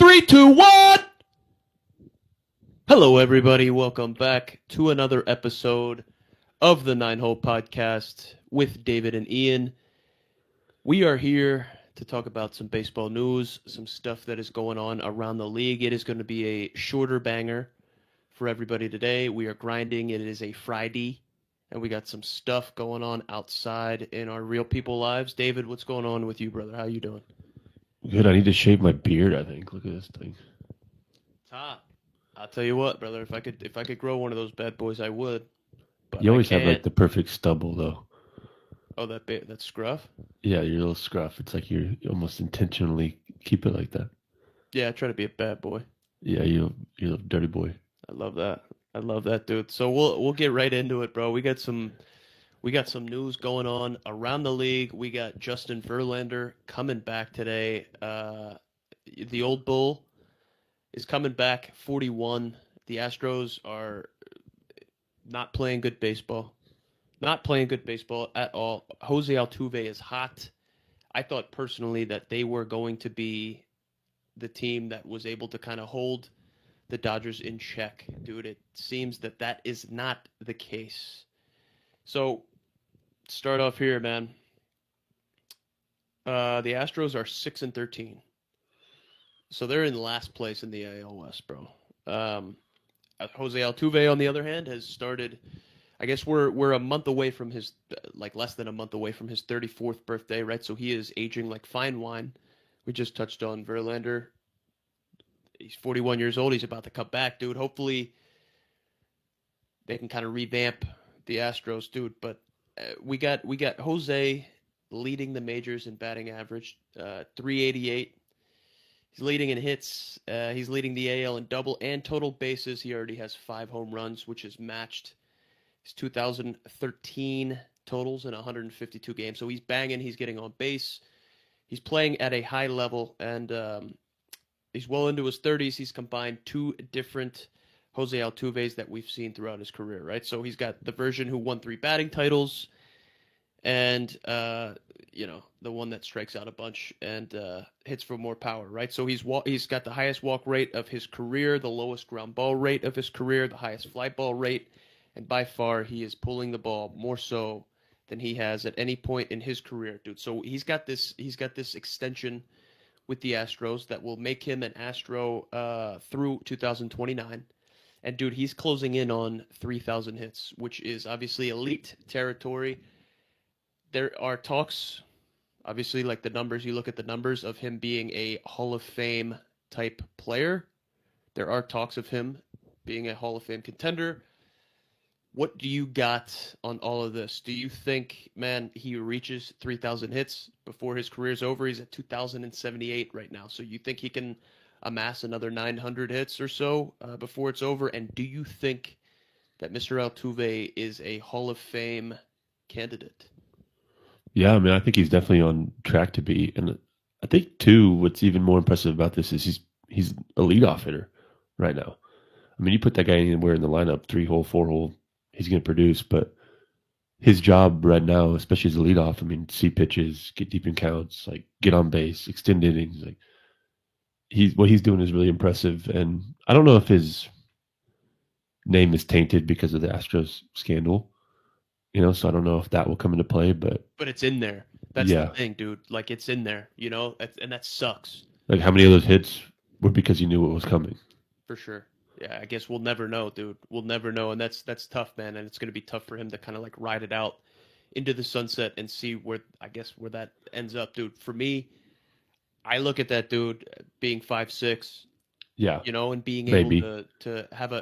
3, 2, 1. Hello, everybody. Welcome back to another episode of the Nine Hole Podcast with David and Ian. We are here to talk about some baseball news, some stuff that is going on around the league. It is going to be a shorter banger for everybody today. We are grinding. It is a Friday, and we got some stuff going on outside in our real people lives. David, what's going on with you, brother? How you doing? Good. I need to shave my beard, I think. Look at this thing. It's hot. I'll tell you what, brother. If I could grow one of those bad boys, I would. But You always have like the perfect stubble, though. Oh, that scruff? Yeah, your little scruff. It's like you almost intentionally keep it like that. Yeah, I try to be a bad boy. Yeah, you're a dirty boy. I love that, dude. So we'll get right into it, bro. We got some news going on around the league. We got Justin Verlander coming back today. The old bull is coming back, 41. The Astros are not playing good baseball. Not playing good baseball at all. Jose Altuve is hot. I thought personally that they were going to be the team that was able to kind of hold the Dodgers in check. Dude, it seems that is not the case. So, start off here, man. The Astros are 6-13. So they're in last place in the AL West, bro. Jose Altuve, on the other hand, has started. I guess we're a month away from his, like less than a month away from his 34th birthday, right? So he is aging like fine wine. We just touched on Verlander. He's 41 years old. He's about to come back, dude. Hopefully they can kind of revamp the Astros, dude. But we got Jose leading the majors in batting average, 388. He's leading in hits. He's leading the AL in double and total bases. He already has 5 home runs, which is matched his 2013 totals in 152 games. So he's banging. He's getting on base. He's playing at a high level, and he's well into his 30s. He's combined 2 different Jose Altuves that we've seen throughout his career, right? So he's got the version who won 3 batting titles, and the one that strikes out a bunch and hits for more power, right? So he's got the highest walk rate of his career, the lowest ground ball rate of his career, the highest fly ball rate, and by far he is pulling the ball more so than he has at any point in his career, dude. So he's got this extension with the Astros that will make him an Astro through 2029. And dude, he's closing in on 3,000 hits, which is obviously elite territory. There are talks, obviously, like the numbers, you look at the numbers of him being a Hall of Fame type player. There are talks of him being a Hall of Fame contender. What do you got on all of this? Do you think, man, he reaches 3,000 hits before his career's over? He's at 2,078 right now. So you think he can amass another 900 hits or so before it's over? And do you think that Mr. Altuve is a Hall of Fame candidate? Yeah, I mean, I think he's definitely on track to be. And I think, too, what's even more impressive about this is he's a leadoff hitter right now. I mean, you put that guy anywhere in the lineup, 3-hole, 4-hole, he's going to produce. But his job right now, especially as a leadoff, I mean, see pitches, get deep in counts, like get on base, extend innings. Like what he's doing is really impressive. And I don't know if his name is tainted because of the Astros scandal. So I don't know if that will come into play, but it's in there. That's the thing, dude. Like, it's in there, and that sucks. Like, how many of those hits were because he knew what was coming? For sure. Yeah, I guess we'll never know, dude. We'll never know, and that's tough, man. And it's going to be tough for him to kind of like ride it out into the sunset and see where that ends up, dude. For me, I look at that dude being 5'6", yeah, and being maybe able to have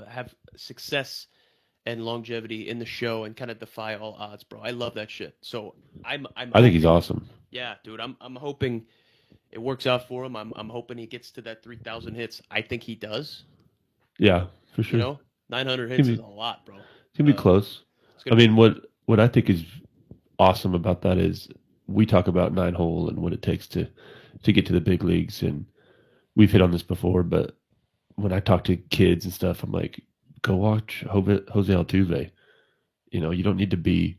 have success and longevity in the show and kind of defy all odds, bro. I love that shit. So I think he's awesome. Yeah, dude. I'm hoping it works out for him. I'm hoping he gets to that 3,000 hits. I think he does. Yeah, for sure. 900 hits is a lot, bro. It's gonna be close. I mean, what I think is awesome about that is we talk about 9-hole and what it takes to get to the big leagues, and we've hit on this before. But when I talk to kids and stuff, I'm like, go watch Jose Altuve. You don't need to be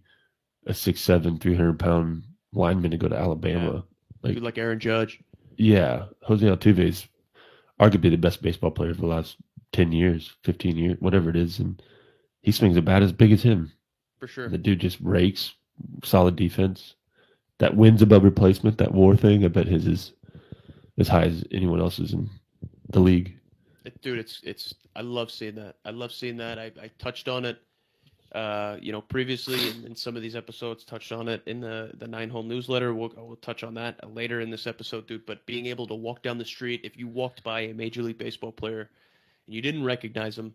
a 6'7", 300-pound lineman to go to Alabama. Like Aaron Judge. Yeah, Jose Altuve is arguably the best baseball player of the last 10 years, 15 years, whatever it is, and he swings a bat as big as him. For sure. The dude just rakes, solid defense. That wins above replacement, that WAR thing, I bet his is as high as anyone else's in the league. Dude, it's. I love seeing that. I love seeing that. I touched on it, previously in some of these episodes. Touched on it in the 9-hole newsletter. We'll touch on that later in this episode, dude. But being able to walk down the street, if you walked by a Major League Baseball player and you didn't recognize him,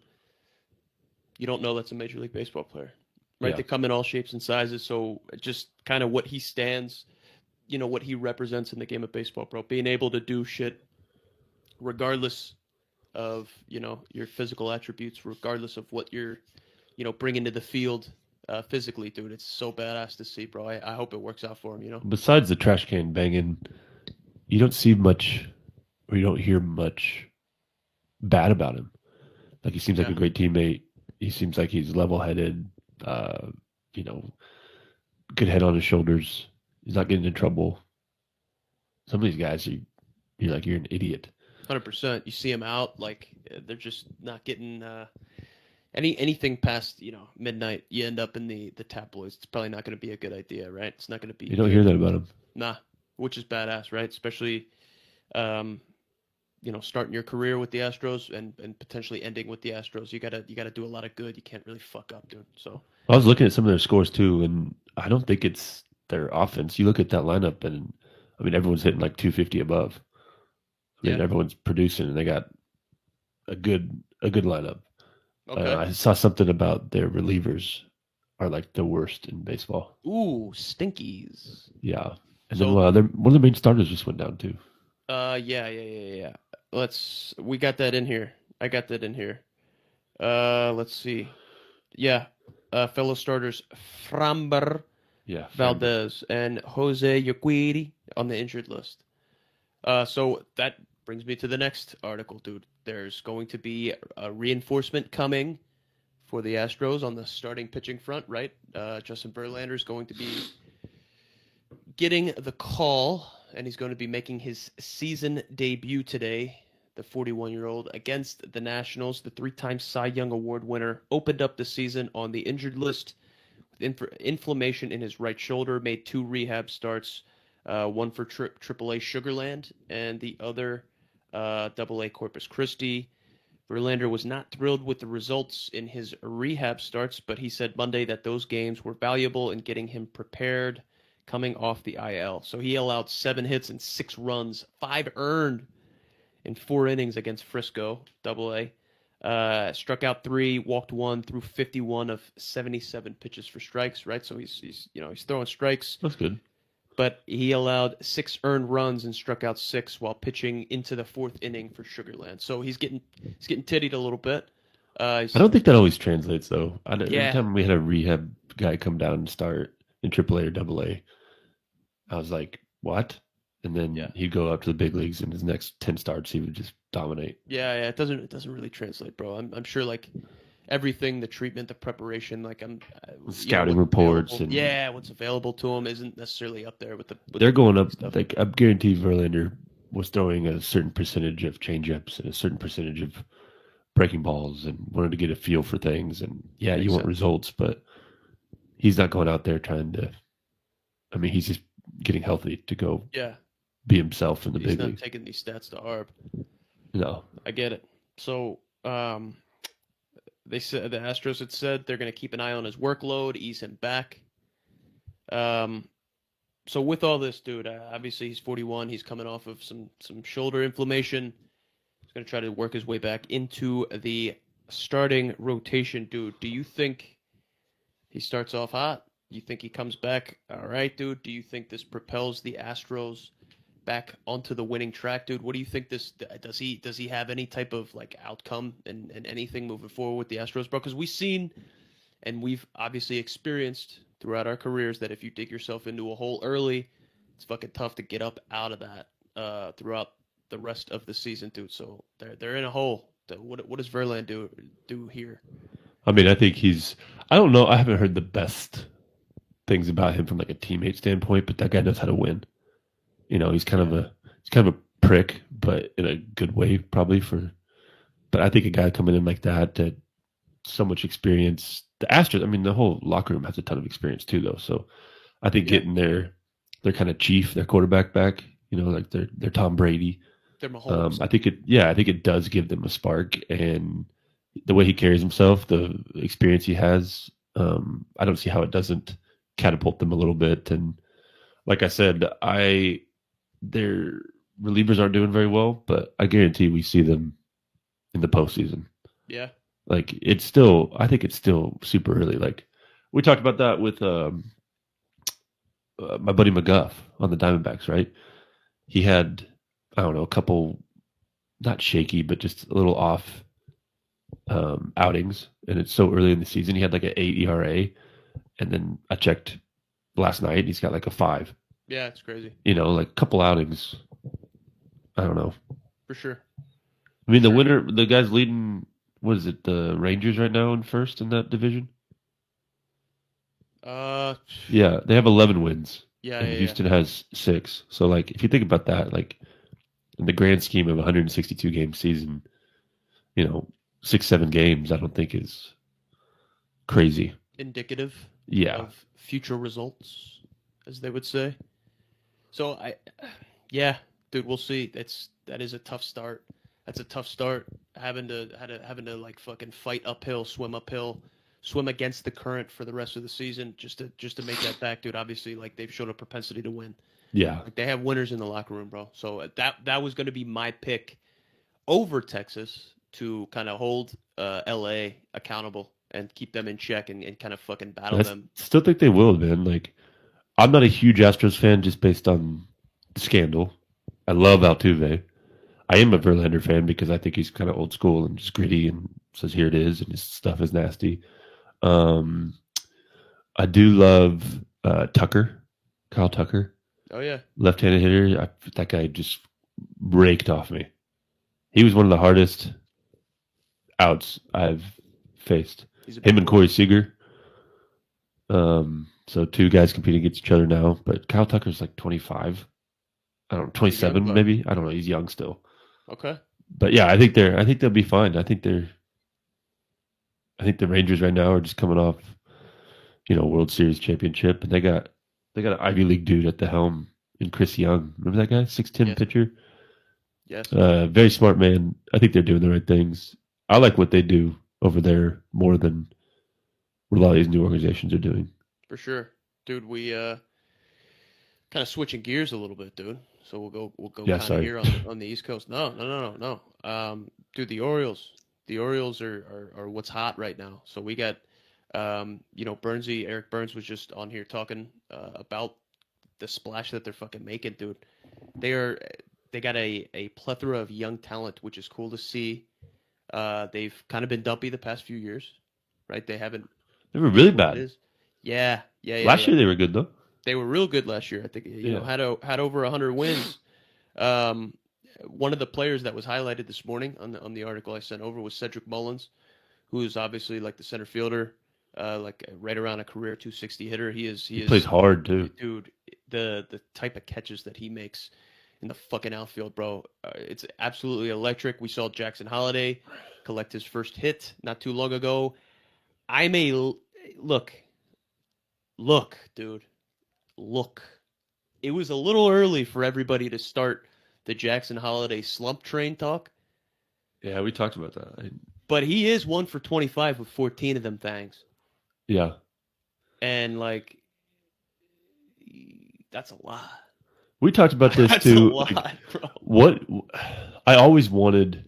you don't know that's a Major League Baseball player, right? Yeah. They come in all shapes and sizes. So just kind of what he stands, what he represents in the game of baseball, bro. Being able to do shit regardless of your physical attributes, regardless of what you're bringing to the field physically, dude. It's so badass to see, bro. I hope it works out for him. Besides the trash can banging, you don't see much, or you don't hear much bad about him. Like, he seems like a great teammate. He seems like he's level-headed, good head on his shoulders. He's not getting in trouble. Some of these guys, you're like, you're an idiot. 100%. You see them out, like, they're just not getting anything past midnight. You end up in the tabloids. It's probably not going to be a good idea, right? It's not going to be. You don't hear that about him. Nah, which is badass, right? Especially, starting your career with the Astros and potentially ending with the Astros. You gotta do a lot of good. You can't really fuck up, dude. So I was looking at some of their scores too, and I don't think it's their offense. You look at that lineup, and I mean, everyone's hitting like 250 above. I mean, everyone's producing, and they got a good lineup. Okay. I saw something about their relievers are like the worst in baseball. Ooh, stinkies. Yeah, and then one of the main starters just went down too. Yeah. We got that in here. I got that in here. Let's see. Yeah, fellow starters Framber, Valdez, and Jose Urquidy on the injured list. So that brings me to the next article, dude. There's going to be a reinforcement coming for the Astros on the starting pitching front, right? Justin Verlander is going to be getting the call, and he's going to be making his season debut today. The 41-year-old against the Nationals, the 3-time Cy Young Award winner, opened up the season on the injured list with inflammation in his right shoulder, made 2 rehab starts, one for AAA Sugarland and the other AA Corpus Christi. Verlander was not thrilled with the results in his rehab starts, but he said Monday that those games were valuable in getting him prepared coming off the IL. So he allowed 7 hits and 6 runs, 5 earned in 4 innings against Frisco, AA. Struck out 3, walked 1, threw 51 of 77 pitches for strikes, right? So he's throwing strikes. That's good. But he allowed 6 earned runs and struck out 6 while pitching into the 4th inning for Sugarland. So he's getting tittied a little bit. I don't think that always translates though. Every time we had a rehab guy come down and start in AAA or AA, I was like, what? And then he'd go up to the big leagues, and his next 10 starts, he would just dominate. Yeah, it doesn't really translate, bro. I'm sure like everything, the treatment, the preparation, like scouting reports, and what's available to him isn't necessarily up there with the. They're going up. Stuff. Like I guarantee Verlander was throwing a certain percentage of changeups and a certain percentage of breaking balls, and wanted to get a feel for things. And you want results, but he's not going out there trying to. I mean, he's just getting healthy to go. Be himself in the big league. He's not taking these stats to ARB. No. I get it. So, they said the Astros had said they're going to keep an eye on his workload, ease him back. So with all this, dude, obviously he's 41. He's coming off of some shoulder inflammation. He's going to try to work his way back into the starting rotation, dude. Do you think he starts off hot? You think he comes back all right, dude? Do you think this propels the Astros back onto the winning track, dude? What do you think this does he have any type of like outcome and anything moving forward with the Astros, bro? Because we've seen and we've obviously experienced throughout our careers that if you dig yourself into a hole early, it's fucking tough to get up out of that throughout the rest of the season, dude. So they're in a hole. What does Verlander do here? I mean, I think I don't know. I haven't heard the best things about him from like a teammate standpoint, but that guy knows how to win. He's kind of a prick, but in a good way, probably for. But I think a guy coming in like that so much experience. The Astros, I mean, the whole locker room has a ton of experience too, though. So I think getting their kind of chief, their quarterback back, like their Tom Brady. They're Mahomes. I think it does give them a spark, and the way he carries himself, the experience he has, I don't see how it doesn't catapult them a little bit. And like I said, their relievers aren't doing very well, but I guarantee we see them in the postseason. Yeah. Like I think it's still super early. Like we talked about that with my buddy McGuff on the Diamondbacks, right? He had, I don't know, a couple, not shaky, but just a little off outings. And it's so early in the season. He had like an 8 ERA. And then I checked last night. He's got like a 5. Yeah, it's crazy. Like a couple outings. I don't know. For sure. I mean, the guy's leading, what is it, the Rangers right now in first in that division? Yeah, they have 11 wins. Yeah, and Houston has 6. So, like, if you think about that, like, in the grand scheme of a 162 game season, 6-7 games, I don't think is crazy. Indicative. Yeah. Of future results, as they would say. So dude, we'll see. That is a tough start. That's a tough start. Having to like fucking fight uphill, swim against the current for the rest of the season just to make that back, dude. Obviously, like they've shown a propensity to win. Yeah, like, they have winners in the locker room, bro. So that was going to be my pick over Texas to kind of hold LA accountable and keep them in check and kind of fucking battle them. Still think they will, man. Like, I'm not a huge Astros fan just based on the scandal. I love Altuve. I am a Verlander fan because I think he's kind of old school and just gritty and says here it is and his stuff is nasty. I do love Tucker, Kyle Tucker. Oh yeah, left-handed hitter. That guy just raked off me. He was one of the hardest outs I've faced. Him and Corey Seager. So 2 guys competing against each other now, but Kyle Tucker's like 25. I don't know, 27 maybe. I don't know. He's young still. Okay. But yeah, I think they'll be fine. I think the Rangers right now are just coming off, World Series championship, and they got an Ivy League dude at the helm in Chris Young. Remember that guy? 6'10" pitcher. Yes. Very smart man. I think they're doing the right things. I like what they do over there more than what a lot of these new organizations are doing. For sure, dude. We kind of switching gears a little bit, dude. So we'll go kind of here on the East Coast. No. Dude, the Orioles are what's hot right now. So we got, Burnsy, Eric Burns was just on here talking about the splash that they're fucking making, dude. They got a plethora of young talent, which is cool to see. They've kind of been dumpy the past few years, right? They were really bad. Yeah. Last year they were good though. They were real good last year. I think had over 100 wins. One of the players that was highlighted this morning on the article I sent over was Cedric Mullins, who is obviously like the center fielder, like right around a career 260 hitter. He plays hard too, dude. The type of catches that he makes in the fucking outfield, bro, it's absolutely electric. We saw Jackson Holliday collect his first hit not too long ago. Look, dude. Look, it was a little early for everybody to start the Jackson Holliday slump train talk. Yeah, we talked about that. But he is 1 for 25 with 14 of them things. Yeah. And, like, that's a lot. We talked about this that's too. A lot, bro. What I always wanted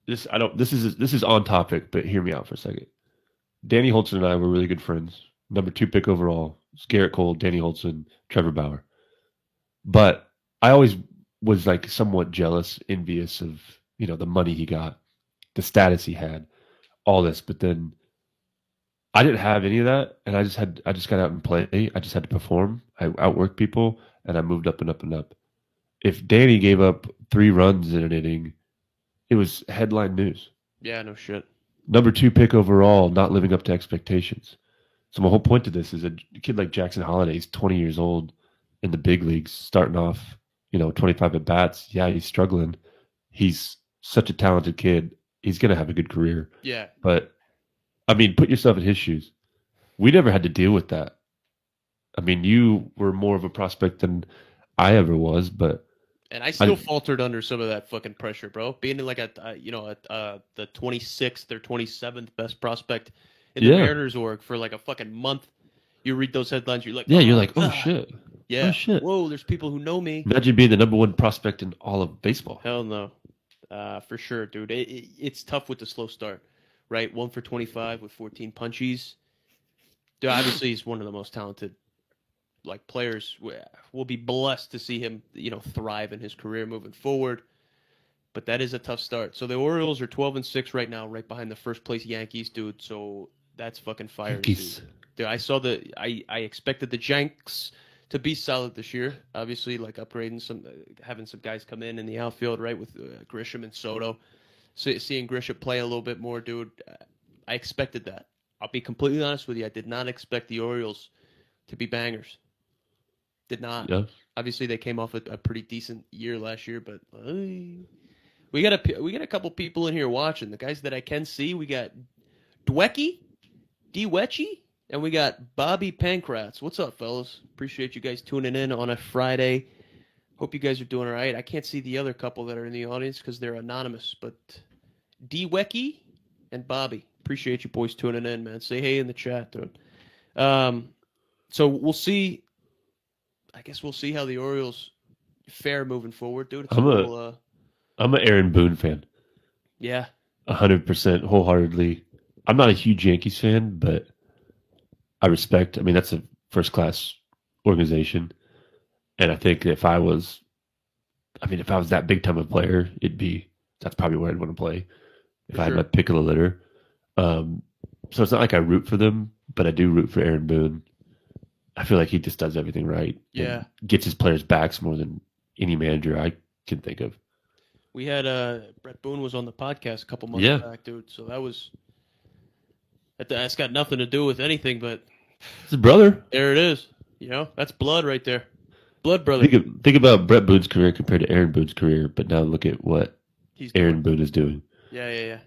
this. This is on topic, but hear me out for a second. Danny Holtzen and I were really good friends. Number 2 pick overall. It's Garrett Cole, Danny Holtzen, Trevor Bauer. But I always was like somewhat jealous, envious of, the money he got, the status he had, all this. But then I didn't have any of that, and I just got out and play. I just had to perform. I outworked people, and I moved up and up and up. If Danny gave up 3 runs in an inning, it was headline news. Yeah, no shit. Number 2 pick overall, not living up to expectations. So my whole point to this is a kid like Jackson Holliday is 20 years old in the big leagues, starting off, 25 at bats. Yeah, he's struggling. He's such a talented kid. He's going to have a good career. Yeah. But, I mean, put yourself in his shoes. We never had to deal with that. I mean, you were more of a prospect than I ever was, but And I still faltered under some of that fucking pressure, bro. Being like the 26th or 27th best prospect in the Mariners org for like a fucking month. You read those headlines, you're like, you're like, oh shit. Yeah. Oh shit. Whoa, there's people who know me. Imagine being the number one prospect in all of baseball. Hell no. For sure, dude. It's tough with the slow start, right? 1 for 25 with 14 punchies. Dude, obviously he's one of the most talented players. We'll be blessed to see him, thrive in his career moving forward. But that is a tough start. So the Orioles are 12-6 right now, right behind the first place Yankees, dude. So that's fucking fire. Yankees. Dude, I expected the Yanks to be solid this year. Obviously, upgrading having some guys come in the outfield, right, with Grisham and Soto. So seeing Grisham play a little bit more, dude, I expected that. I'll be completely honest with you. I did not expect the Orioles to be bangers. Did not. Yeah. Obviously, they came off a pretty decent year last year, but we got a couple people in here watching. The guys that I can see, we got Dwecky, and we got Bobby Pankratz. What's up, fellas? Appreciate you guys tuning in on a Friday. Hope you guys are doing all right. I can't see the other couple that are in the audience because they're anonymous, but Dwecky and Bobby. Appreciate you boys tuning in, man. Say hey in the chat, dude. So we'll see. I guess we'll see how the Orioles fare moving forward, dude. I'm an Aaron Boone fan. Yeah. 100% wholeheartedly. I'm not a huge Yankees fan, but I respect. I mean, that's a first-class organization. And I think if I was that big time of player, that's probably where I'd want to play if I had my pick of the litter. So it's not like I root for them, but I do root for Aaron Boone. I feel like he just does everything right. Yeah. Gets his players' backs more than any manager I can think of. We had Brett Boone was on the podcast a couple months back, dude. So that's got nothing to do with anything, but it's his brother. There it is. That's blood right there. Blood brother. Think about Brett Boone's career compared to Aaron Boone's career, but now look at what Aaron Boone is doing. Yeah.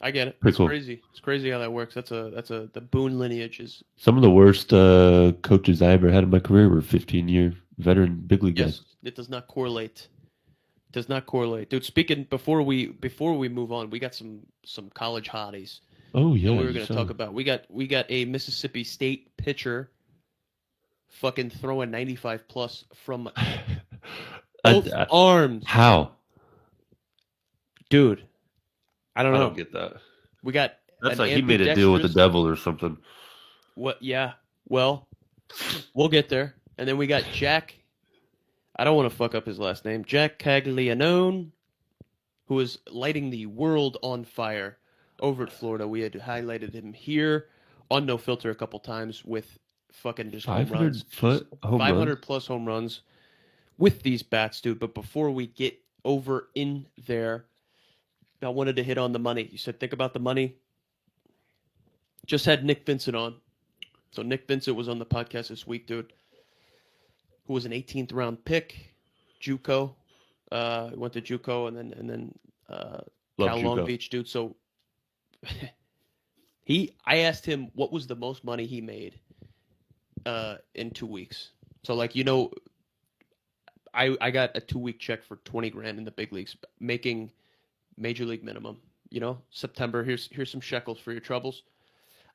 I get it. Pretty cool. Crazy. It's crazy how that works. The Boone lineage is some of the worst coaches I ever had in my career were 15-year veteran big league guys. It does not correlate. Dude, speaking before we move on, we got some college hotties. Oh yeah. We were going to talk about. We got a Mississippi State pitcher fucking throwing 95 plus from both arms. How? Dude, I don't know. I don't get that. We got that's like he made a deal with the devil or something. What? Yeah. Well, we'll get there. And then we got Jack. I don't want to fuck up his last name. Jack Caglianone, who is lighting the world on fire over at Florida. We had highlighted him here on No Filter a couple times with fucking just 500 plus home runs with these bats, dude. But before we get over in there, I wanted to hit on the money. You said think about the money. Just had Nick Vincent on. So Nick Vincent was on the podcast this week, dude, who was an 18th round pick, JUCO. Went to JUCO and then Cal Long Beach, dude. So I asked him what was the most money he made in 2 weeks. So I got a 2-week check for $20,000 in the big leagues, making major league minimum. September. Here's some shekels for your troubles.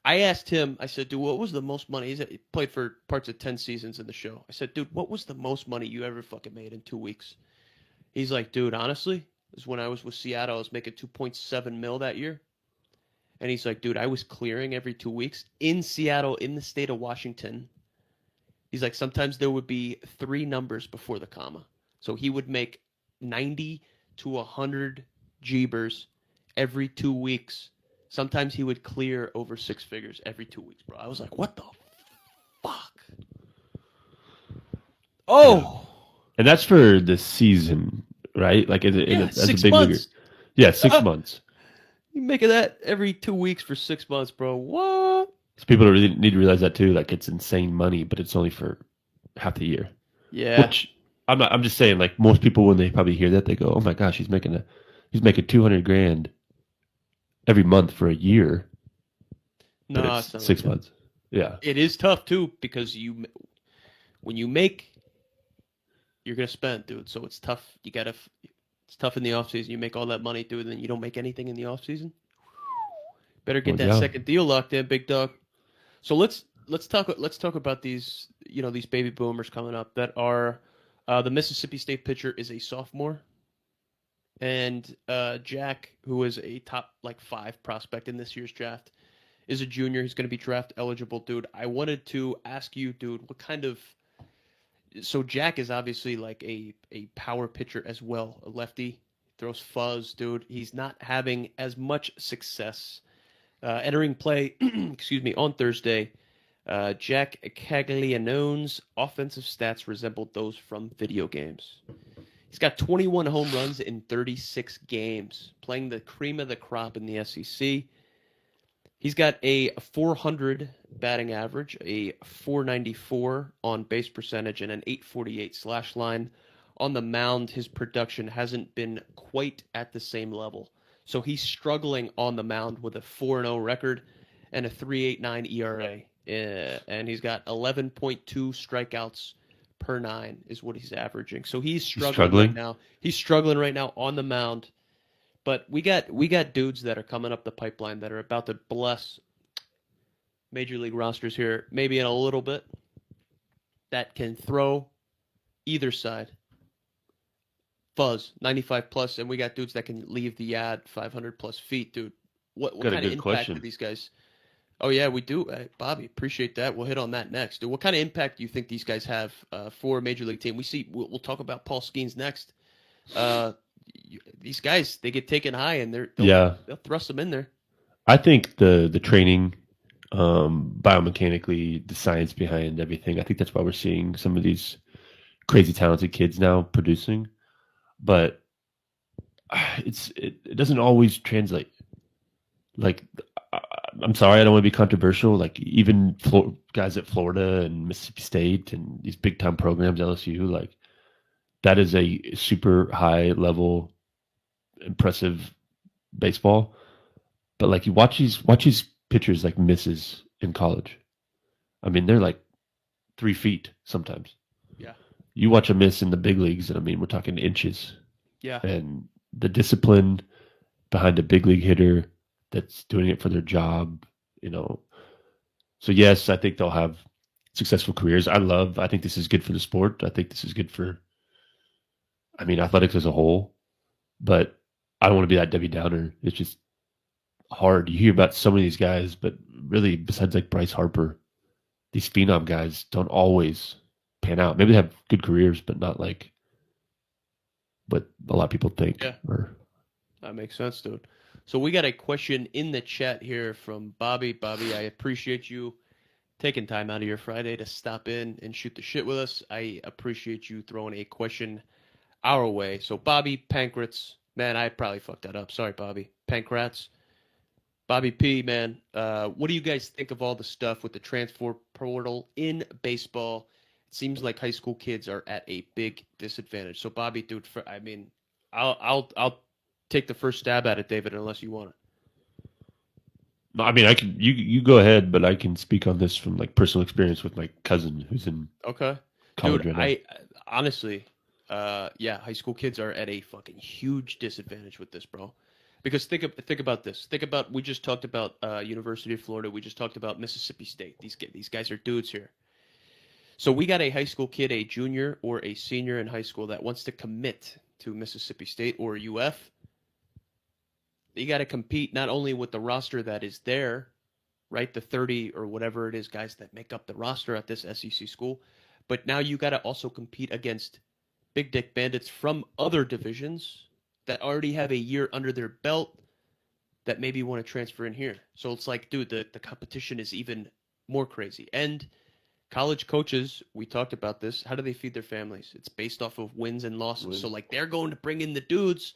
I asked him. I said, dude, what was the most money? He played for parts of 10 seasons in the show. I said, dude, what was the most money you ever fucking made in 2 weeks? He's like, dude, honestly, it was when I was with Seattle. I was making $2.7 million that year. And he's like, dude, I was clearing every 2 weeks in Seattle, in the state of Washington. He's like, sometimes there would be 3 numbers before the comma. So he would make 90 to 100 jeebers every 2 weeks. Sometimes he would clear over 6 figures every 2 weeks, bro. I was like, what the fuck? Oh! And that's for the season, right? Like, that's a big leaguer. Yeah, 6 months. You making that every 2 weeks for 6 months, bro. What? So people really need to realize that, too. Like, it's insane money, but it's only for half the year. Yeah. Which I'm just saying, like most people when they probably hear that, they go, "Oh my gosh, he's making 200 grand every month for a year, but No, it's it's not like 6 that. months." Yeah, It is tough too because when you make, you're gonna spend, dude. So it's tough. It's tough in the off season. You make all that money, dude, and then you don't make anything in the off season. Better get well, that yeah, second deal locked in, big dog. So let's talk about these these baby boomers coming up that are the Mississippi State pitcher is a sophomore, and Jack, who is a top like 5 prospect in this year's draft, is a junior. He's going to be draft eligible, dude. I wanted to ask you, dude, what kind of so Jack is obviously like a power pitcher as well, a lefty, throws fuzz, dude. He's not having as much success entering play. Excuse me, on Thursday. Jack Caglianone's offensive stats resembled those from video games. He's got 21 home runs in 36 games, playing the cream of the crop in the SEC. He's got a 400 batting average, a 494 on base percentage, and an 848 slash line. On the mound, his production hasn't been quite at the same level. So he's struggling on the mound with a 4-0 record and a 3.89 ERA. And he's got 11.2 strikeouts per 9 is what he's averaging. So he's he's struggling right struggling. now. He's struggling right now on the mound. But we got dudes that are coming up the pipeline that are about to bless major league rosters here, maybe in a little bit, that can throw either side. Fuzz, 95 plus, and we got dudes that can leave the yard 500 plus feet, dude. What Got a kind of good impact do question. these guys? Oh yeah, we do, Bobby. Appreciate that. We'll hit on that next, dude. What kind of impact do you think these guys have for a major league team? We'll talk about Paul Skeens next. Uh, these guys, they get taken high, and Yeah, they'll thrust them in there. I think the training, biomechanically, the science behind everything. I think that's why we're seeing some of these crazy talented kids now producing. But it doesn't always translate. Like I- I'm sorry, I don't want to be controversial. Like even guys at Florida and Mississippi State and these big time programs, LSU, like that is a super high level, impressive baseball. But like you watch these pitchers like misses in college. I mean, they're like 3 feet sometimes. Yeah, You watch a miss in the big leagues, and I mean, we're talking inches. yeah, And the discipline behind a big league hitter that's doing it for their job, you know. So yes, I think they'll have successful careers. I think this is good for the sport. I think this is good for, I mean, athletics as a whole. But I don't want to be that Debbie Downer. It's just hard. You hear about so many of these guys, but really, besides like Bryce Harper, these phenom guys don't always pan out. Maybe they have good careers, but not like what a lot of people think. yeah. Or That makes sense, dude. So we got a question in the chat here from Bobby. Bobby, I appreciate you taking time out of your Friday to stop in and shoot the shit with us. I appreciate you throwing a question our way. So Bobby Pankratz, man, I probably fucked that up. Sorry, Bobby. Pankratz. Bobby P, man, what do you guys think of all the stuff with the transfer portal in baseball? It seems like high school kids are at a big disadvantage. So Bobby, dude, I mean, I'll take the first stab at it, David, unless you want it. no, I mean, I can you go ahead, but I can speak on this from like personal experience with my cousin who's in Okay. college Dude, right now. I honestly, yeah, high school kids are at a fucking huge disadvantage with this, bro. Because think about this. Think about we just talked about University of Florida. We just talked about Mississippi State. These guys are dudes here. So we got a high school kid, a junior or a senior in high school that wants to commit to Mississippi State or UF. You got to compete not only with the roster that is there, right? The 30 or whatever it is guys that make up the roster at this SEC school, but now you got to also compete against Big Dick Bandits from other divisions that already have a year under their belt that maybe want to transfer in here. So it's like, dude, the competition is even more crazy. And college coaches, we talked about this. How do they feed their families? It's based off of wins and losses. Wins. So like they're going to bring in the dudes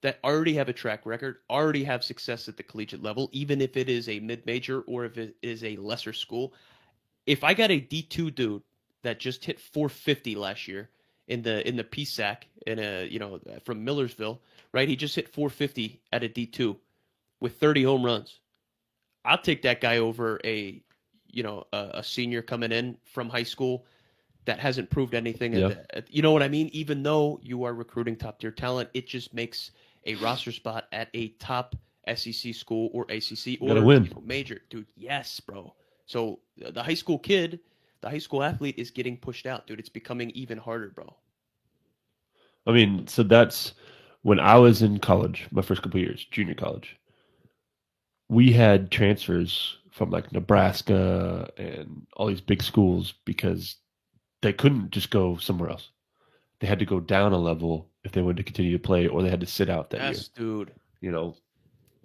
that already have a track record, already have success at the collegiate level, even if it is a mid-major or if it is a lesser school. If I got a D2 dude that just hit 450 last year in the PSAC in a from Millersville, right? He just hit 450 at a D2 with 30 home runs. I'll take that guy over a senior coming in from high school that hasn't proved anything. Yeah. You know what I mean? Even though you are recruiting top tier talent, it just makes a roster spot at a top SEC school or ACC or win. Major, dude. Yes, bro. So the high school kid, the high school athlete is getting pushed out, dude. It's becoming even harder, bro. I mean, so that's when I was in college, my first couple of years, junior college. We had transfers from like Nebraska and all these big schools because they couldn't just go somewhere else. They had to go down a level if they wanted to continue to play, or they had to sit out that year. Yes, dude.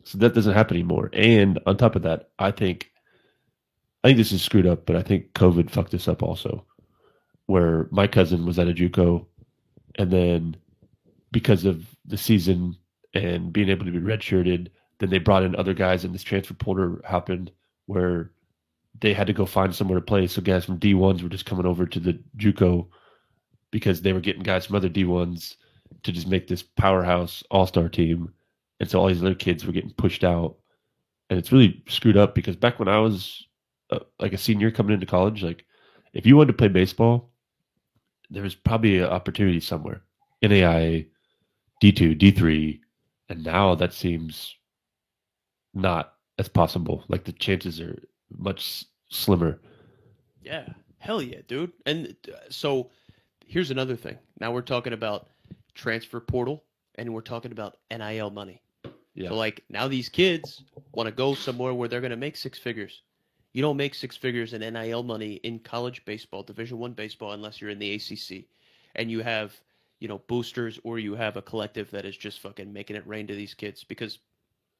So that doesn't happen anymore. And on top of that, I think this is screwed up, but I think COVID fucked us up also. Where my cousin was at a JUCO, and then because of the season and being able to be redshirted, then they brought in other guys, and this transfer portal happened where they had to go find somewhere to play. So guys from D1s were just coming over to the JUCO because they were getting guys from other D1s to just make this powerhouse all-star team. And so all these other kids were getting pushed out. And it's really screwed up because back when I was like a senior coming into college, like if you wanted to play baseball, there was probably an opportunity somewhere. NAIA, D2, D3. And now that seems not as possible. Like the chances are much slimmer. Yeah. Hell yeah, dude. And so here's another thing. Now we're talking about transfer portal and we're talking about NIL money. Yeah. So like now these kids want to go somewhere where they're going to make six figures. You don't make six figures in NIL money in college baseball, Division I baseball, unless you're in the ACC and you have, boosters or you have a collective that is just fucking making it rain to these kids because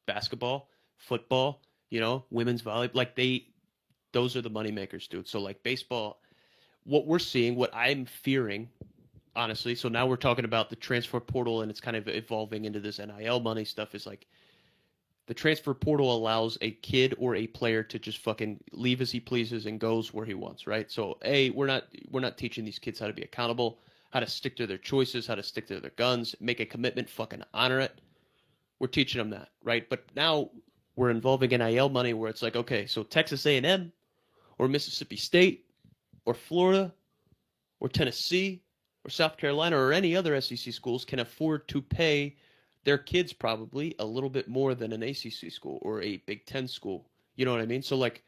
basketball, football, women's volleyball, like those are the money makers, dude. So like baseball, what we're seeing, what I'm fearing, honestly, so now we're talking about the transfer portal and it's kind of evolving into this NIL money stuff is like the transfer portal allows a kid or a player to just fucking leave as he pleases and goes where he wants, right? So we're not teaching these kids how to be accountable, how to stick to their choices, how to stick to their guns, make a commitment, fucking honor it. We're teaching them that, right? But now we're involving NIL money where it's like, okay, so Texas A&M or Mississippi State or Florida or Tennessee or South Carolina or any other SEC schools can afford to pay their kids probably a little bit more than an ACC school or a Big Ten school. You know what I mean? So like,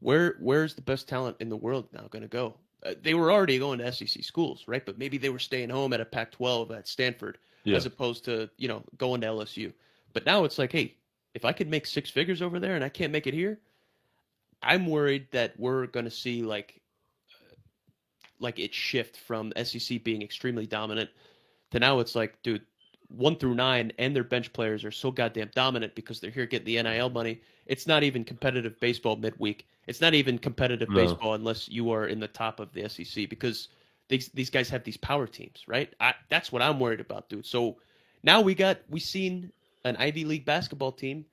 where's the best talent in the world now going to go? They were already going to SEC schools, right? But maybe they were staying home at a Pac-12 at Stanford as opposed to, going to LSU. But now it's like, hey, if I could make six figures over there and I can't make it here, I'm worried that we're going to see like it shift from SEC being extremely dominant to now it's like, dude, 1 through 9 and their bench players are so goddamn dominant because they're here getting the NIL money. It's not even competitive baseball midweek. It's not even competitive baseball unless you are in the top of the SEC because these guys have these power teams, right? That's what I'm worried about, dude. So now we seen an Ivy League basketball team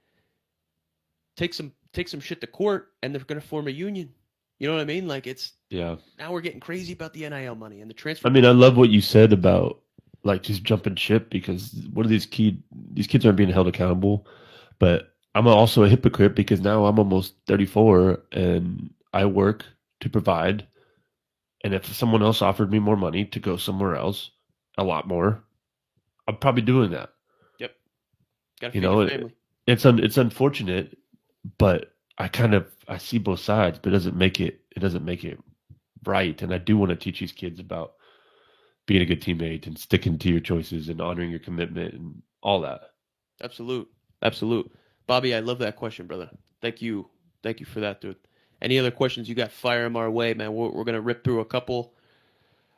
take some shit to court and they're going to form a union. You know what I mean? Like now we're getting crazy about the NIL money and the transfer. I mean, I love what you said about like just jumping ship because what are these kids aren't being held accountable, but I'm also a hypocrite because now I'm almost 34 and I work to provide. And if someone else offered me more money to go somewhere else, a lot more, I'm probably doing that. Yep. Gotta feed your family. It's unfortunate, but I see both sides, but it doesn't make it right. And I do want to teach these kids about being a good teammate and sticking to your choices and honoring your commitment and all that. Absolute. Bobby, I love that question, brother. Thank you for that, dude. Any other questions you got? Fire them our way, man. We're gonna rip through a couple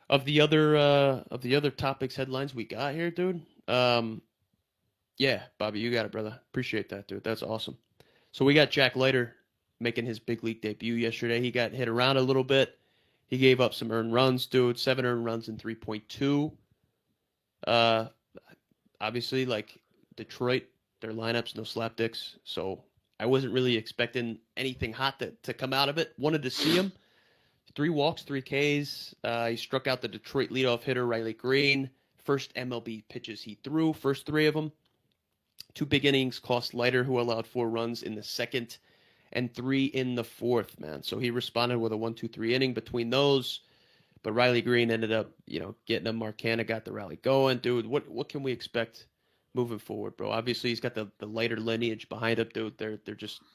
of the other topics, headlines we got here, dude. Yeah, Bobby, you got it, brother. Appreciate that, dude. That's awesome. So we got Jack Leiter making his big league debut yesterday. He got hit around a little bit. He gave up some earned runs, dude. 7 earned runs in 3.2. Obviously, like Detroit, their lineups, no slapdicks. So I wasn't really expecting anything hot to come out of it. Wanted to see him. 3 walks, 3 Ks. He struck out the Detroit leadoff hitter, Riley Green. First MLB pitches he threw, first 3 of them. 2 big innings cost Leiter, who allowed 4 runs in the second and 3 in the fourth, man. So he responded with a 1-2-3 inning between those. But Riley Green ended up, getting him. Mark Canha got the rally going. Dude, what can we expect moving forward, bro? Obviously, he's got the Leiter lineage behind him, dude. They're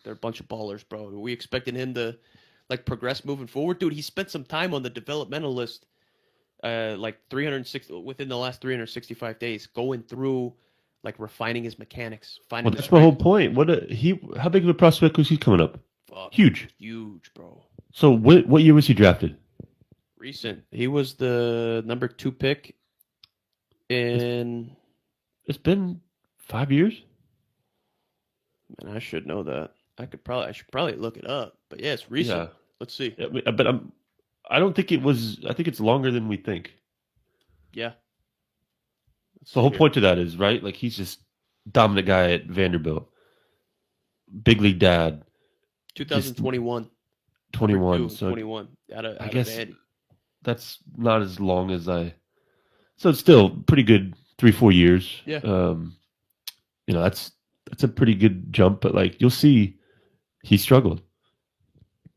a bunch of ballers, bro. Are we expecting him to progress moving forward, dude? He spent some time on the developmental list, 360 within the last 365 days, going through refining his mechanics. Well, that's my whole point. How big of a prospect was he coming up? Fuck, huge, bro. So what year was he drafted? Recent. He was the number 2 pick in. It's been 5 years. Man, I should know that. I should probably look it up. But yeah, it's recent. Yeah. Let's see. Yeah, but I don't think it was. I think it's longer than we think. Yeah. The whole point to that is, right? Like, he's just dominant guy at Vanderbilt. Big league dad. 2021. 21. So 21. I guess that's not as long as so it's still pretty good 3-4 years. Yeah. That's a pretty good jump, but you'll see he struggled.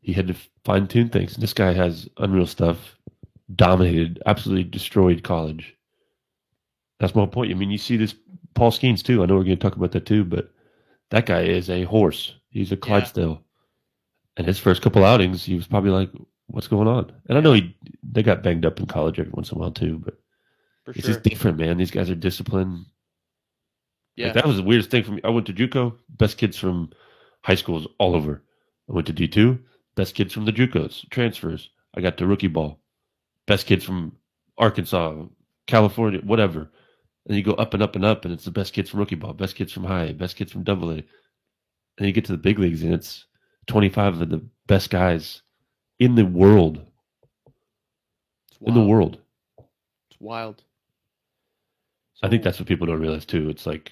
He had to fine tune things. This guy has unreal stuff. Dominated, absolutely destroyed college. That's my point. I mean, you see this Paul Skeens too. I know we're going to talk about that too, but that guy is a horse. He's a Clydesdale. Yeah. And his first couple outings, he was probably like, what's going on? And I know they got banged up in college every once in a while too, but it's just different, man. These guys are disciplined. Yeah. That was the weirdest thing for me. I went to JUCO, best kids from high schools all over. I went to D2, best kids from the JUCOs, transfers. I got to rookie ball, best kids from Arkansas, California, whatever. And you go up and up and up, and it's the best kids from rookie ball, best kids from high, best kids from double A. And you get to the big leagues, and it's 25 of the best guys in the world. In the world. It's wild. I think that's what people don't realize, too. It's like,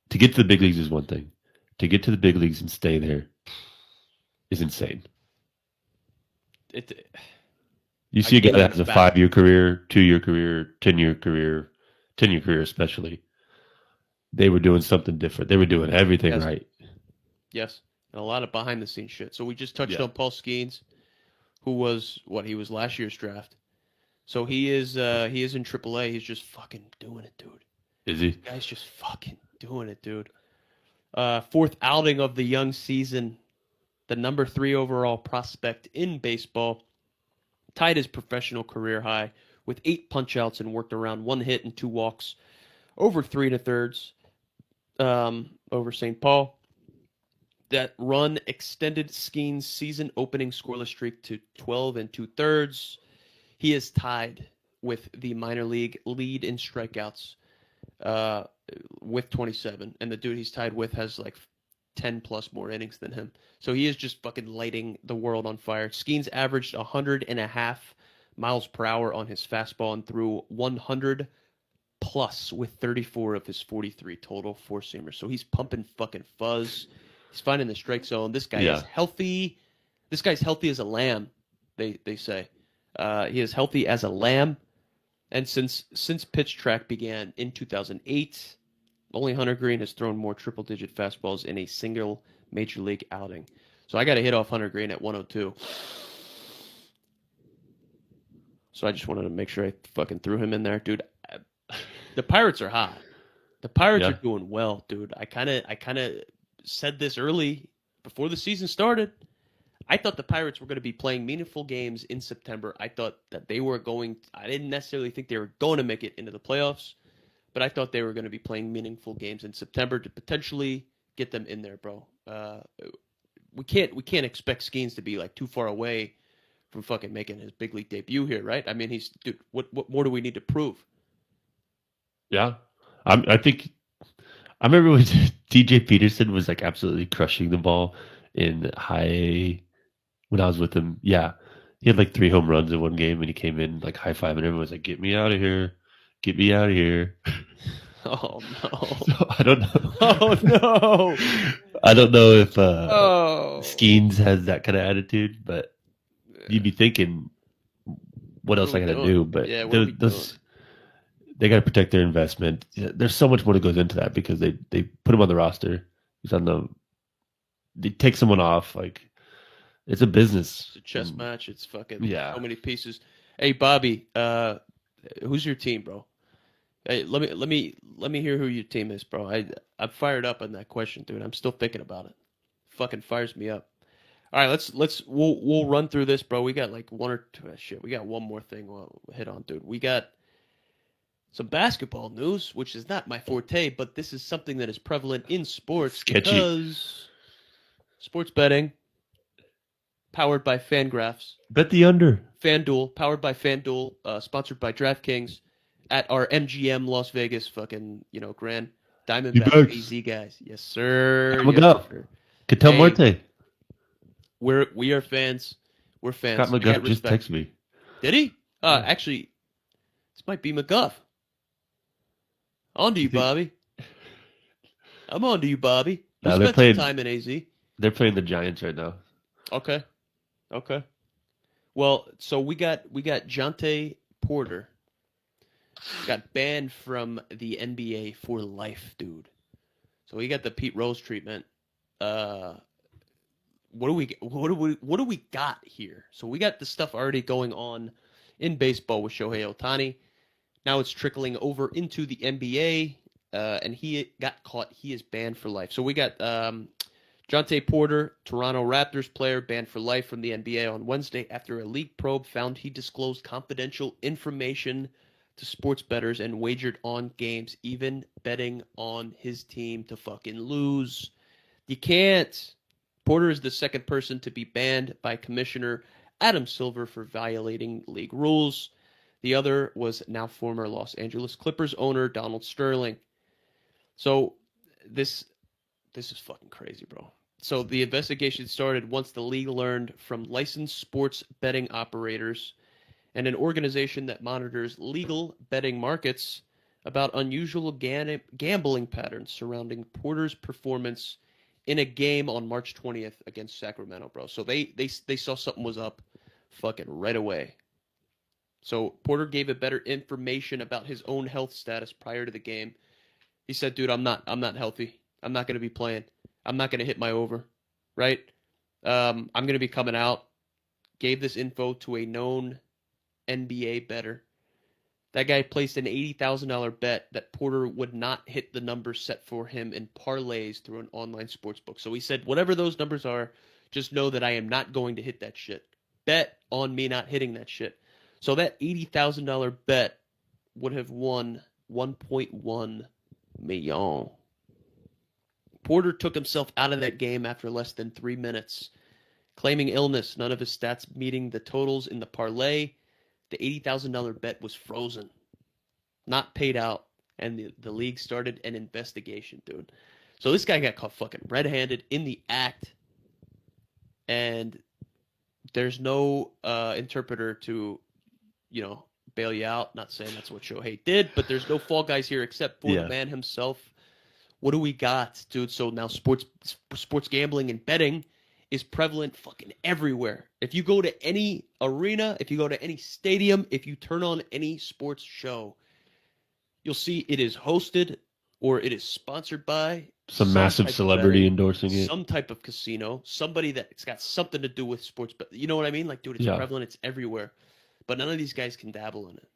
to get to the big leagues is one thing. To get to the big leagues and stay there is insane. You see a guy that has a 5-year career, 2-year career, 10-year career, 10-year career especially. They were doing something different. They were doing everything right. Yes, and a lot of behind-the-scenes shit. So we just touched on Paul Skeens, who was, he was last year's draft. So he is in AAA. He's just fucking doing it, dude. Is he? The guy's just fucking doing it, dude. 4th outing of the young season. The number 3 overall prospect in baseball. Tied his professional career high with 8 punch-outs and worked around 1 hit and 2 walks over 3 1/3 over St. Paul. That run extended Skeens' season-opening scoreless streak to 12 2/3. He is tied with the minor league lead in strikeouts with 27. And the dude he's tied with has 10-plus more innings than him. So he is just fucking lighting the world on fire. Skeens averaged 100.5 miles per hour on his fastball and threw 100-plus with 34 of his 43 total four-seamers. So he's pumping fucking fuzz. He's finding the strike zone. This guy is healthy. This guy's healthy as a lamb, they say. He is healthy as a lamb. And since Pitch Track began in 2008, only Hunter Greene has thrown more triple-digit fastballs in a single major league outing. So I got to hit off Hunter Greene at 102. So I just wanted to make sure I fucking threw him in there, dude. The Pirates are hot. The Pirates are doing well, dude. I kind of said this early before the season started. I thought the Pirates were going to be playing meaningful games in September. I thought that they were going. I didn't necessarily think they were going to make it into the playoffs, but I thought they were going to be playing meaningful games in September to potentially get them in there, bro. We can't expect Skeens to be too far away from fucking making his big league debut here, right? I mean, dude. What more do we need to prove? Yeah, I think I remember when DJ Peterson was absolutely crushing the ball in high A when I was with him. Yeah, he had 3 home runs in one game, and he came in high-fiving. Everyone was like, "Get me out of here! Get me out of here!" Oh no! So, I don't know. Oh no! I don't know if Skeens has that kind of attitude, but you'd be thinking, what else are I we got to doing? do? But Yeah, what are we they got to protect their investment. Yeah, there's so much more that goes into that because they put him on the roster. He's on they take someone off. Like, it's a business. It's a chess match. It's fucking Yeah. so many pieces. Hey, Bobby, who's your team, bro? Hey, let me hear who your team is, bro. I'm fired up on that question, dude. I'm still thinking about it. Fucking fires me up. All right, we'll run through this, bro. We got like one or two shit. We got one more thing we'll hit on, dude. We got some basketball news, which is not my forte, but this is something that is prevalent in sports Sketchy. because sports betting, powered by Fangraphs, Bet the under. FanDuel, powered by FanDuel, sponsored by DraftKings, at our MGM Las Vegas fucking, Grand Diamondback AZ guys. Yes, sir. Come Yes, up. sir. Cattell Hey. Marte. We are fans. We're fans. Scott I got McGuff just respect. texted me. Did he? Yeah. Actually, this might be McGuff. On to you, Bobby. I'm on to you, Bobby. We No, they're spent playing- some time in AZ. They're playing the Giants right now. Okay. Well, so we got Jonte Porter got banned from the NBA for life, dude. So he got the Pete Rose treatment. What do we got here? So we got the stuff already going on in baseball with Shohei Ohtani. Now it's trickling over into the NBA, and he got caught. He is banned for life. So we got Jonte Porter, Toronto Raptors player, banned for life from the NBA on Wednesday after a league probe found he disclosed confidential information to sports bettors and wagered on games, even betting on his team to fucking lose. You can't. Porter is the second person to be banned by Commissioner Adam Silver for violating league rules. The other was now former Los Angeles Clippers owner Donald Sterling. So this is fucking crazy, bro. So the investigation started once the league learned from licensed sports betting operators and an organization that monitors legal betting markets about unusual gambling patterns surrounding Porter's performance in a game on March 20th against Sacramento, bro. So they saw something was up fucking right away. So Porter gave it better information about his own health status prior to the game. He said, dude, I'm not healthy. I'm not going to be playing. I'm not going to hit my over, right? I'm going to be coming out. Gave this info to a known NBA bettor. That guy placed an $80,000 bet that Porter would not hit the numbers set for him in parlays through an online sports book. So he said, whatever those numbers are, just know that I am not going to hit that shit. Bet on me not hitting that shit. So that $80,000 bet would have won $1.1 million. Porter took himself out of that game after less than 3 minutes, claiming illness, none of his stats meeting the totals in the parlay. The $80,000 bet was frozen, not paid out, and the league started an investigation, dude. So this guy got caught fucking red-handed in the act, and there's no interpreter to, bail you out. Not saying that's what Shohei did, but there's no fall guys here except for the man himself. What do we got, dude? So now sports gambling and betting is prevalent fucking everywhere. If you go to any arena, if you go to any stadium, if you turn on any sports show, you'll see it is hosted or it is sponsored by some massive celebrity betting, endorsing it. some type of casino, somebody that's got something to do with sports. But you know what I mean? Like, dude, it's prevalent. It's everywhere. But none of these guys can dabble in it,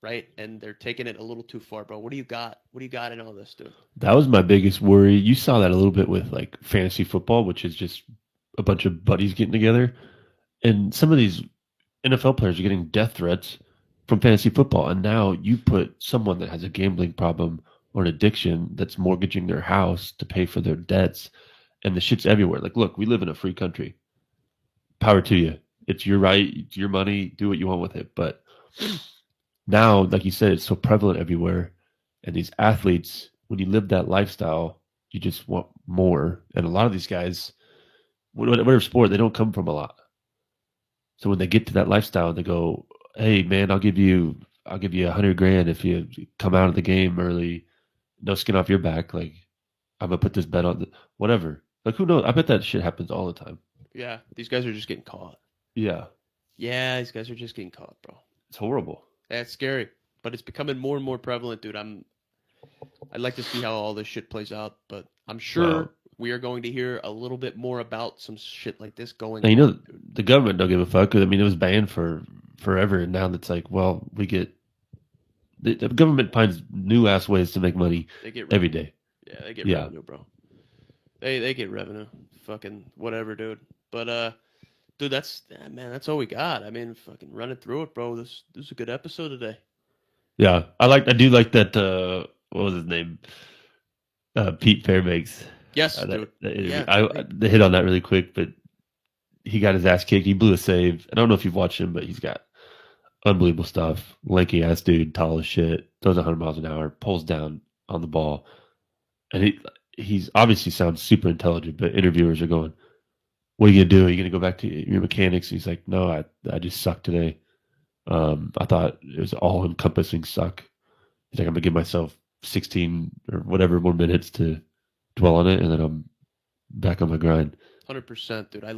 right? And they're taking it a little too far, bro. What do you got? What do you got in all this, dude? That was my biggest worry. You saw that a little bit with like fantasy football, which is just a bunch of buddies getting together. And some of these NFL players are getting death threats from fantasy football. And now you put someone that has a gambling problem or an addiction that's mortgaging their house to pay for their debts. And the shit's everywhere. Like, look, we live in a free country. Power to you. It's your right. It's your money. Do what you want with it. But now, like you said, it's so prevalent everywhere. And these athletes, when you live that lifestyle, you just want more. And a lot of these guys, whatever sport, they don't come from a lot. So when they get to that lifestyle, they go, "Hey, man, I'll give you $100,000 if you come out of the game early, no skin off your back. Like, I'm gonna put this bet on whatever." Like, who knows? I bet that shit happens all the time. Yeah, these guys are just getting caught. Yeah, Yeah, these guys are just getting caught, bro. It's horrible. That's scary, but it's becoming more and more prevalent, dude. I'd like to see how all this shit plays out, but I'm sure Well, we are going to hear a little bit more about some shit like this going and on. the government don't give a fuck. I mean, it was banned for forever, and now it's like, well, we get the government finds new ass ways to make money They get every revenue. day. Yeah, they get Yeah, revenue, bro. They get revenue. Fucking whatever, dude. But dude, that's all we got. I mean, fucking running through it, bro. This is a good episode today. yeah. I do like that. What was his name? Pete Fairbanks. Yes, dude. Yeah, They hit on that really quick, but he got his ass kicked. He blew a save. I don't know if you've watched him, but he's got unbelievable stuff. Lanky ass dude, tall as shit, throws 100 miles an hour, pulls down on the ball, and he's obviously sounds super intelligent. But interviewers are going, "What are you gonna do? Are you gonna go back to your mechanics?" He's like, "No, I just sucked today. I thought it was all encompassing suck. He's like, I'm gonna give myself 16 or whatever more minutes to dwell on it, and then I'm back on my grind." 100%, dude. I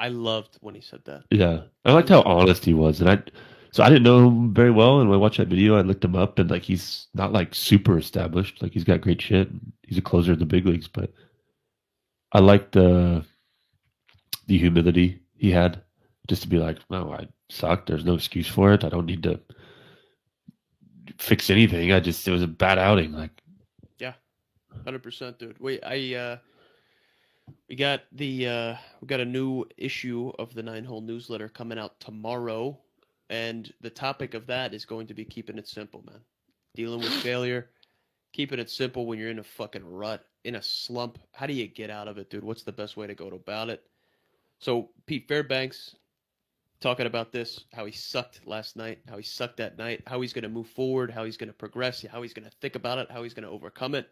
loved when he said that. Yeah, I liked how honest he was, and so I didn't know him very well, and when I watched that video, I looked him up, and like he's not like super established, like he's got great shit. He's a closer in the big leagues, but I liked the humility he had, just to be like, no, I sucked. There's no excuse for it. I don't need to fix anything. It was a bad outing. Like, Yeah, 100%, dude. We got a new issue of the Nine Hole newsletter coming out tomorrow, and the topic of that is going to be keeping it simple, man. Dealing with failure, keeping it simple when you're in a fucking rut, in a slump. How do you get out of it, dude? What's the best way to go about it? So Pete Fairbanks talking about this, how he sucked last night, how he sucked that night, how he's going to move forward, how he's going to progress, how he's going to think about it, how he's going to overcome it.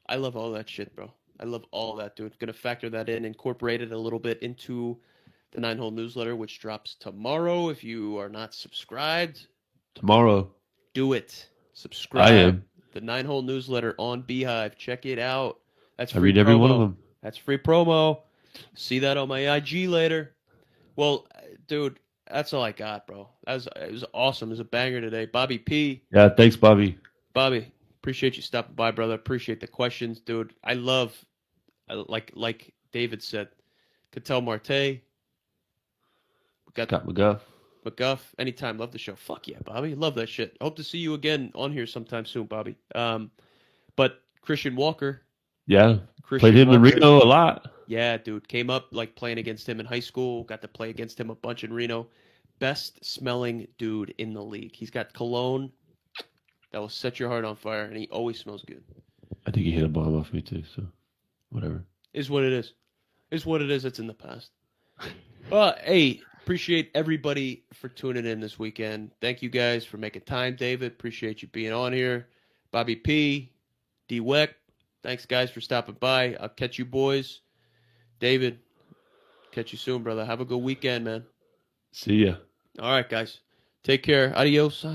I love all that shit, bro. I love all that, dude. Going to factor that in, incorporate it a little bit into the Nine Hole newsletter, which drops tomorrow. If you are not subscribed, tomorrow, do it. Subscribe. I am. The Nine Hole newsletter on Beehive. Check it out. That's I free read every promo. one of them. That's free promo. See that on my IG later. Well, dude, that's all I got, bro. It was awesome. It was a banger today. Bobby P. Yeah, thanks, Bobby. Bobby, appreciate you stopping by, brother. Appreciate the questions, dude. Like David said, Cattell Marte. We got McGuff. Anytime. Love the show. Fuck yeah, Bobby. Love that shit. Hope to see you again on here sometime soon, Bobby. But Christian Walker. Yeah. Played him in Reno a lot. Yeah, dude. Came up like playing against him in high school. Got to play against him a bunch in Reno. Best smelling dude in the league. He's got cologne that will set your heart on fire, and he always smells good. I think he hit a bomb off me too, so whatever. Is what it is. Is what it is. It's in the past. Hey, appreciate everybody for tuning in this weekend. Thank you guys for making time, David. Appreciate you being on here. Bobby P, D Weck. Thanks, guys, for stopping by. I'll catch you boys. David, catch you soon, brother. Have a good weekend, man. See ya. All right, guys. Take care. Adios.